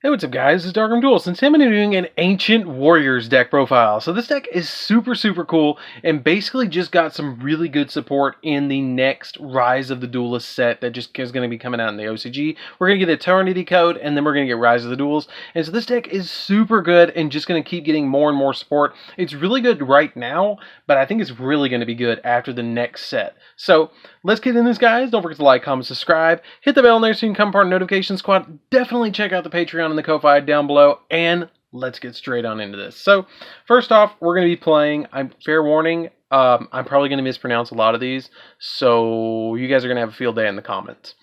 Hey, what's up guys, it's DarkArmedDuelist, and today I'm doing an Ancient Warriors deck profile. So this deck is super cool, and basically just got some really good support in the next Rise of the Duelist set that just is going to be coming out in the OCG. We're going to get the Eternity Code, and then we're going to get Rise of the Duels. And so this deck is super good, and just going to keep getting more and more support. It's really good right now, but I think it's really going to be good after the next set. So let's get in this, guys. Don't forget to like, comment, subscribe, hit the bell in there so you can become part of the notification squad. Definitely check out the Patreon and the Ko-Fi down below, and let's get straight on into this. So first off, we're going to be playing, fair warning, I'm probably going to mispronounce a lot of these, so you guys are going to have a field day in the comments.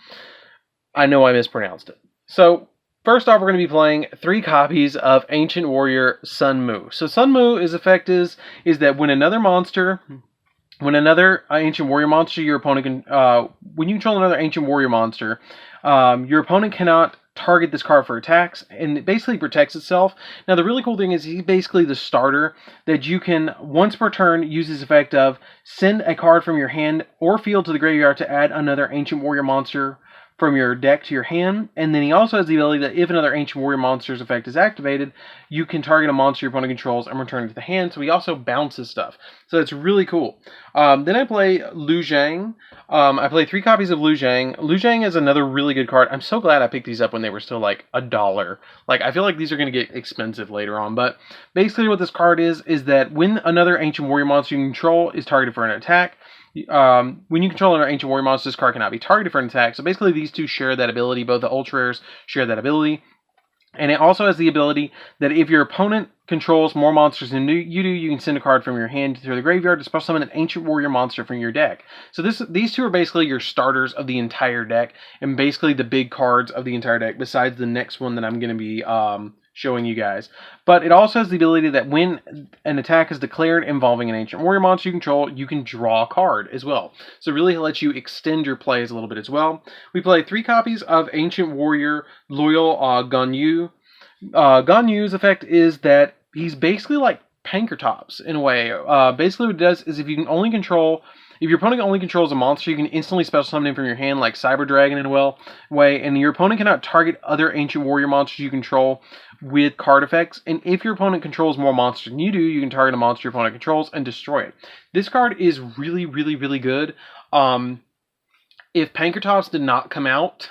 I know I mispronounced it. So first off, we're going to be playing 3 copies of Ancient Warrior Sun Mu. So Sun Mu's effect is that when another Ancient Warrior monster, your opponent can, when you control another Ancient Warrior monster, your opponent cannot target this card for attacks, and it basically protects itself. Now, the really cool thing is he's basically the starter that you can, once per turn, use his effect of send a card from your hand or field to the graveyard to add another Ancient Warrior monster from your deck to your hand. And then he also has the ability that if another Ancient Warrior monster's effect is activated, you can target a monster your opponent controls and return it to the hand. So he also bounces stuff. So it's really cool. Then I play Lu Zhang. I play 3 copies of Lu Zhang. Lu Zhang is another really good card. I'm so glad I picked these up when they were still like $1. Like, I feel like these are going to get expensive later on. But basically what this card is that when another Ancient Warrior monster you control is targeted for an attack, when you control another Ancient Warrior monster, this card cannot be targeted for an attack. So basically these two share that ability. Both the ultra rares share that ability. And it also has the ability that if your opponent controls more monsters than you do, you can send a card from your hand to the graveyard to special summon an Ancient Warrior monster from your deck. So these two are basically your starters of the entire deck, and basically the big cards of the entire deck, besides the next one that I'm going to be showing you guys. But it also has the ability that when an attack is declared involving an Ancient Warrior monster you control, you can draw a card as well. So it really lets you extend your plays a little bit as well. We play 3 copies of Ancient Warrior Loyal Ganyu. Ganyu's effect is that he's basically like Pankratops in a way. Basically what it does is if your opponent only controls a monster, you can instantly special summon him from your hand, like Cyber Dragon in a way, and your opponent cannot target other Ancient Warrior monsters you control with card effects. And if your opponent controls more monsters than you do, you can target a monster your opponent controls and destroy it. This card is really good. If Pankratops did not come out,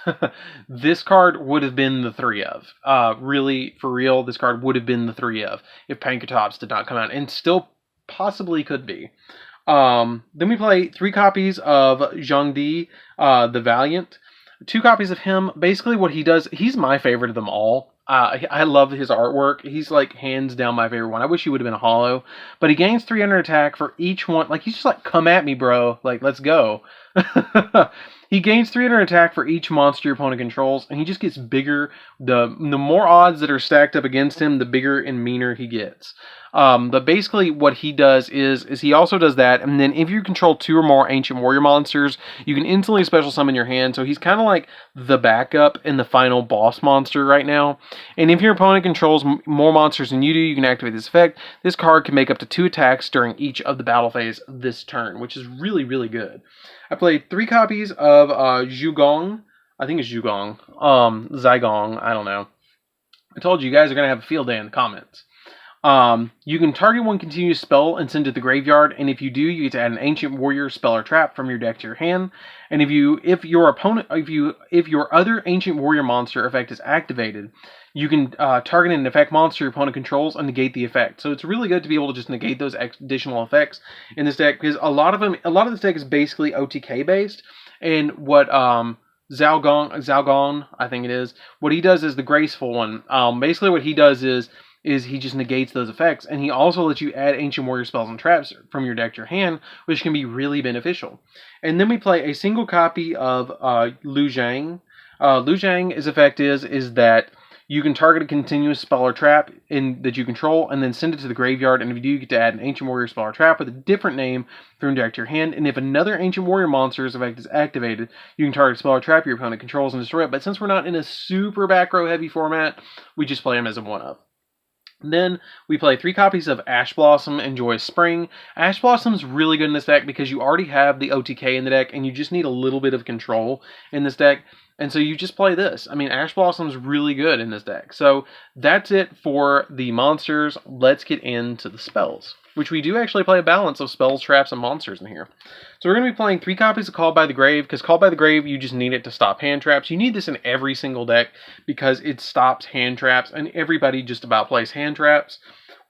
this card would have been the 3 of. Really, for real, this card would have been the 3 of if Pankratops did not come out, and still possibly could be. Then we play 3 copies of Zhang Di, the Valiant. 2 copies of him. Basically what he does, he's my favorite of them all. I love his artwork. He's like hands down my favorite one. I wish he would have been a holo, but he gains 300 attack for each one. Like, he's just like, come at me, bro. Like, let's go. He gains 300 attack for each monster your opponent controls, and he just gets bigger. The more odds that are stacked up against him, the bigger and meaner he gets. But basically what he does is he also does that, and then if you control 2 or more Ancient Warrior monsters, you can instantly special summon your hand. So he's kind of like the backup and the final boss monster right now. And if your opponent controls more monsters than you do, you can activate this effect. This card can make up to 2 attacks during each of the battle phase this turn, which is really good. I played 3 copies of Yugioh. I think it's Yugioh. Zygong. I don't know. I told you guys are going to have a field day in the comments. You can target one continuous spell and send it to the graveyard, and if you do, you get to add an Ancient Warrior spell or trap from your deck to your hand. And if your other Ancient Warrior monster effect is activated, you can target an effect monster your opponent controls and negate the effect. So it's really good to be able to just negate those additional effects in this deck, because a lot of this deck is basically OTK based. And what Zalgon, I think it is, what he does is the graceful one. Basically what he does is he just negates those effects, and he also lets you add Ancient Warrior spells and traps from your deck to your hand, which can be really beneficial. And then we play a single copy of Lu Zhang. Lu Zhang's effect is that you can target a continuous spell or trap that you control, and then send it to the graveyard, and if you do, you get to add an Ancient Warrior spell or trap with a different name from your deck to your hand. And if another Ancient Warrior monster's effect is activated, you can target a spell or trap your opponent controls and destroy it. But since we're not in a super back row heavy format, we just play them as a 1-of. Then we play 3 copies of Ash Blossom and Joyous Spring. Ash Blossom's really good in this deck because you already have the OTK in the deck and you just need a little bit of control in this deck. And so you just play this. I mean, Ash Blossom's really good in this deck. So that's it for the monsters. Let's get into the spells, which we do actually play a balance of spells, traps, and monsters in here. So we're going to be playing 3 copies of Called by the Grave, because Called by the Grave, you just need it to stop hand traps. You need this in every single deck because it stops hand traps, and everybody just about plays hand traps.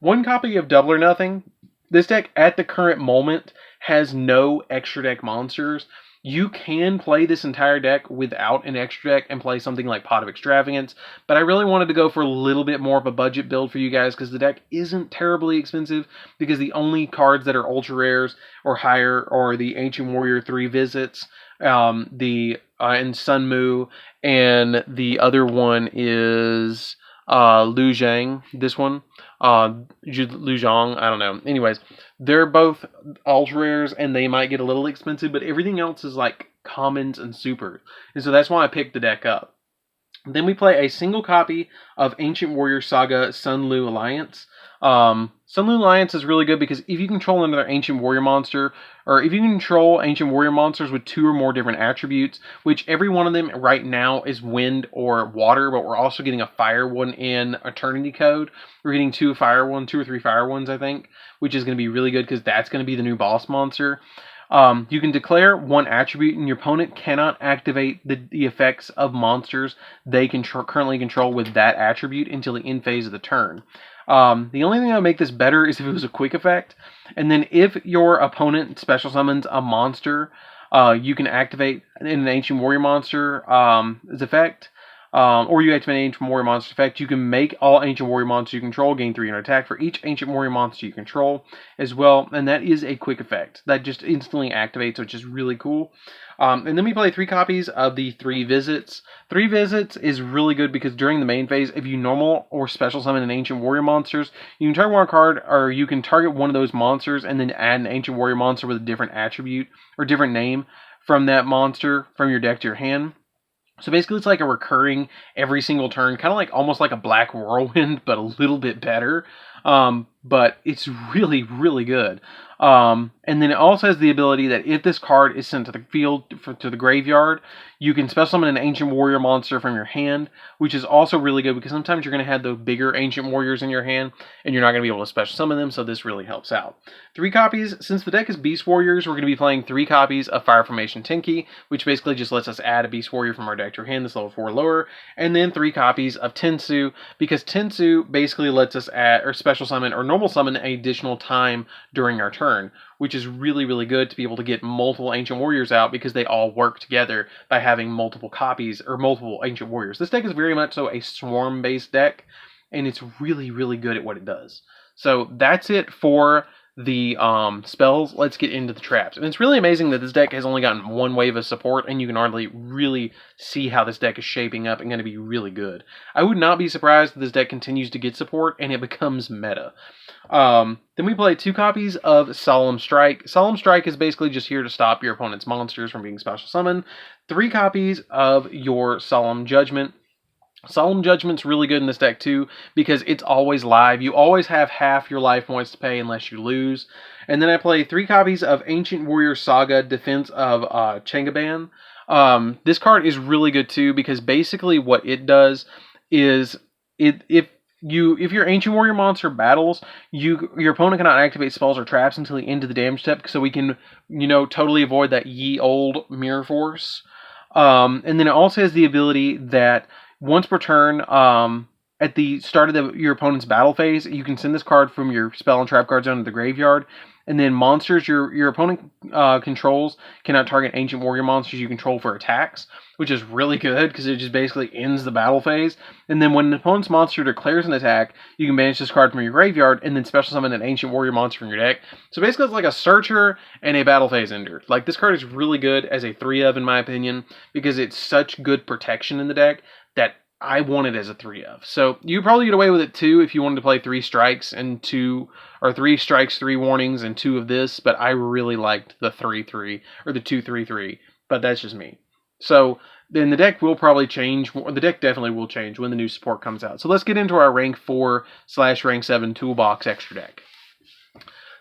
1 copy of Double or Nothing. This deck, at the current moment, has no extra deck monsters. You can play this entire deck without an extra deck and play something like Pot of Extravagance, but I really wanted to go for a little bit more of a budget build for you guys because the deck isn't terribly expensive, because the only cards that are ultra rares or higher are the Ancient Warrior 3 Visits, and Sunmu, and the other one is Lu Zhang, this one. Lu Zhang, I don't know. Anyways, they're both ultra rares and they might get a little expensive, but everything else is like commons and super. And so that's why I picked the deck up. Then we play a single copy of Ancient Warrior Saga Sun-Lu Alliance. Sun-Lu Alliance is really good because if you control another Ancient Warrior monster, or if you control Ancient Warrior monsters with 2 or more different attributes, which every one of them right now is wind or water, but we're also getting a fire one in Eternity Code. We're getting 2 or 3 fire ones, I think, which is going to be really good because that's going to be the new boss monster. You can declare 1 attribute, and your opponent cannot activate the effects of monsters they currently control with that attribute until the end phase of the turn. The only thing that would make this better is if it was a quick effect. And then if your opponent special summons a monster, you can activate an Ancient Warrior monster as effect. Or you activate an Ancient Warrior monster effect. You can make all Ancient Warrior monsters you control gain 300 attack for each Ancient Warrior monster you control as well. And that is a quick effect that just instantly activates, which is really cool. And then we play 3 copies of the 3 Visits. 3 Visits is really good because during the main phase, if you normal or special summon an Ancient Warrior monsters, you can target 1 card, or you can target one of those monsters and then add an Ancient Warrior monster with a different attribute or different name from that monster from your deck to your hand. So basically it's like a recurring every single turn, kind of like almost like a Black Whirlwind, but a little bit better. But it's really, really good. And then it also has the ability that if this card is sent to the field, to the graveyard, you can special summon an Ancient Warrior monster from your hand, which is also really good because sometimes you're going to have the bigger Ancient Warriors in your hand, and you're not going to be able to special summon them, so this really helps out. 3 copies. Since the deck is Beast Warriors, we're going to be playing 3 copies of Fire Formation Tenki, which basically just lets us add a Beast Warrior from our deck to our hand that's level 4 or lower, and then 3 copies of Tensu, because Tensu basically lets us add, or special summon, or normal summon an additional time during our turn, which is really, really good to be able to get multiple Ancient Warriors out because they all work together by having multiple copies or multiple Ancient Warriors. This deck is very much so a swarm-based deck, and it's really, really good at what it does. So that's it for the spells. Let's get into the traps. And it's really amazing that this deck has only gotten 1 wave of support, and you can hardly really see how this deck is shaping up and going to be really good. I would not be surprised if this deck continues to get support and it becomes meta. Then we play 2 copies of Solemn Strike. Solemn Strike is basically just here to stop your opponent's monsters from being special summoned. 3 copies of your Solemn Judgment. Solemn Judgment's really good in this deck too because it's always live. You always have half your life points to pay unless you lose. And then I play 3 copies of Ancient Warrior Saga Defense of Changaban. This card is really good too because basically what it does is if your Ancient Warrior monster battles, your opponent cannot activate spells or traps until the end of the damage step, so we can, totally avoid that ye old Mirror Force. And then it also has the ability that once per turn, at the start of your opponent's battle phase, you can send this card from your spell and trap card zone to the graveyard. And then monsters your opponent controls cannot target Ancient Warrior monsters you control for attacks, which is really good because it just basically ends the battle phase. And then when an opponent's monster declares an attack, you can banish this card from your graveyard and then special summon an Ancient Warrior monster from your deck. So basically it's like a Searcher and a battle phase ender. Like, this card is really good as a 3-of, in my opinion, because it's such good protection in the deck that I want it as a 3-of. So you probably get away with it too if you wanted to play 3 strikes and 2, or 3 strikes, 3 warnings, and 2 of this, but I really liked the 3-3, or the 2-3-3, but that's just me. So then the deck will probably change, or the deck definitely will change when the new support comes out. So let's get into our rank 4/rank 7 toolbox extra deck.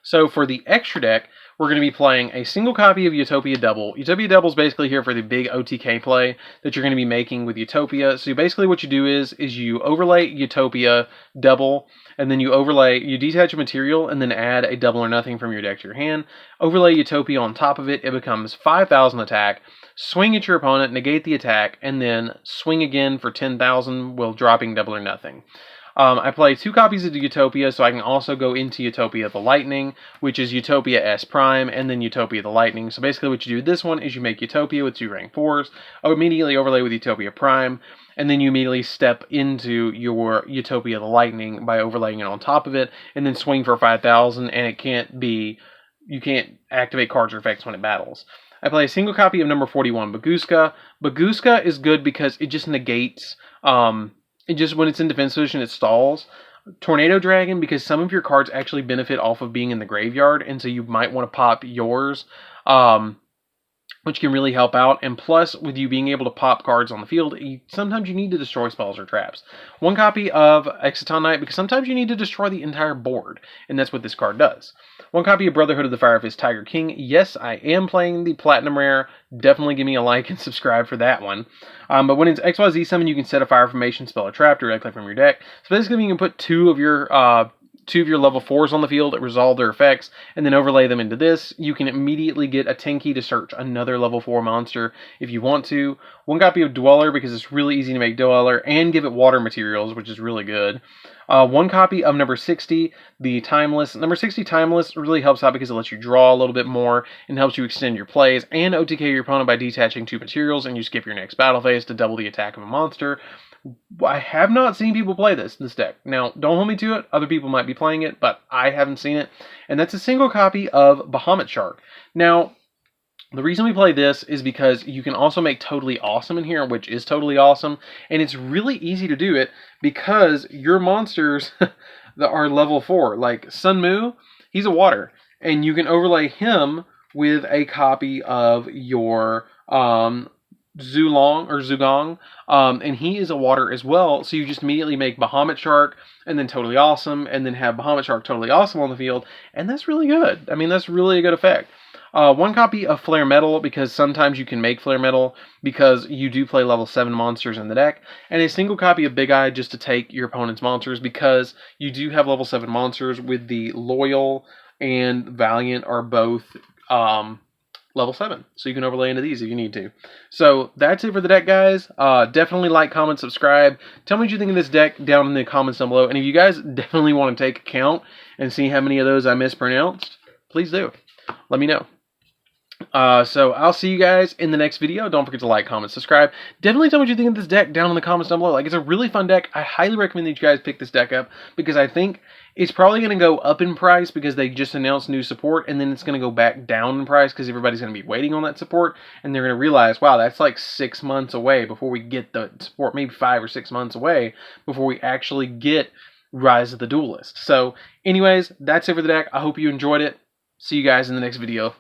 So for the extra deck, we're going to be playing a single copy of Utopia Double. Utopia Double is basically here for the big OTK play that you're going to be making with Utopia. So basically what you do is you overlay Utopia Double, and then you detach a material and then add a double or nothing from your deck to your hand. Overlay Utopia on top of it, it becomes 5,000 attack. Swing at your opponent, negate the attack, and then swing again for 10,000 while dropping double or nothing. I play 2 copies of the Utopia, so I can also go into Utopia the Lightning, which is Utopia S Prime, and then Utopia the Lightning. So basically what you do with this one is you make Utopia with 2 rank 4s, immediately overlay with Utopia Prime, and then you immediately step into your Utopia the Lightning by overlaying it on top of it, and then swing for 5,000, and you can't activate cards or effects when it battles. I play a single copy of number 41, Baguska. Baguska is good because it just negates, when it's in defense position, it stalls. Tornado Dragon, because some of your cards actually benefit off of being in the graveyard, and so you might want to pop yours, which can really help out. And plus, with you being able to pop cards on the field, sometimes you need to destroy spells or traps. 1 copy of Exciton Knight, because sometimes you need to destroy the entire board, and that's what this card does. 1 copy of Brotherhood of the Fire Fist Tiger King. Yes, I am playing the Platinum Rare. Definitely give me a like and subscribe for that one. But when it's XYZ summon, you can set a Fire Formation spell or trap directly from your deck. So basically, you can put 2 of your level 4s on the field, resolve their effects, and then overlay them into this. You can immediately get a 10 key to search another level 4 monster if you want to. 1 copy of Dweller, because it's really easy to make Dweller, and give it water materials, which is really good. 1 copy of number 60, the Timeless. Number 60 Timeless really helps out because it lets you draw a little bit more and helps you extend your plays and OTK your opponent by detaching 2 materials, and you skip your next battle phase to double the attack of a monster. I have not seen people play this deck. Now, don't hold me to it. Other people might be playing it, but I haven't seen it. And that's a single copy of Bahamut Shark. Now, the reason we play this is because you can also make Totally Awesome in here, which is Totally Awesome. And it's really easy to do it because your monsters that are level 4, like Sun Mu, he's a water. And you can overlay him with a copy of your Zugong, and he is a water as well, so you just immediately make Bahamut Shark, and then Totally Awesome, and then have Bahamut Shark Totally Awesome on the field, and that's really good. I mean, that's really a good effect. 1 copy of Flare Metal, because sometimes you can make Flare Metal, because you do play level 7 monsters in the deck, and a single copy of Big Eye just to take your opponent's monsters, because you do have level 7 monsters with the Loyal and Valiant are both level 7. So you can overlay into these if you need to. So that's it for the deck, guys. Definitely like, comment, subscribe. Tell me what you think of this deck down in the comments down below. And if you guys definitely want to take a count and see how many of those I mispronounced, please do. Let me know. So I'll see you guys in the next video. Don't forget to like, comment, subscribe. Definitely tell me what you think of this deck down in the comments down below. Like, it's a really fun deck. I highly recommend that you guys pick this deck up because I think it's probably going to go up in price because they just announced new support, and then it's going to go back down in price because everybody's going to be waiting on that support, and they're going to realize, wow, that's like 6 months away before we get the support, maybe 5 or 6 months away before we actually get Rise of the Duelist. So anyways, that's it for the deck. I hope you enjoyed it. See you guys in the next video.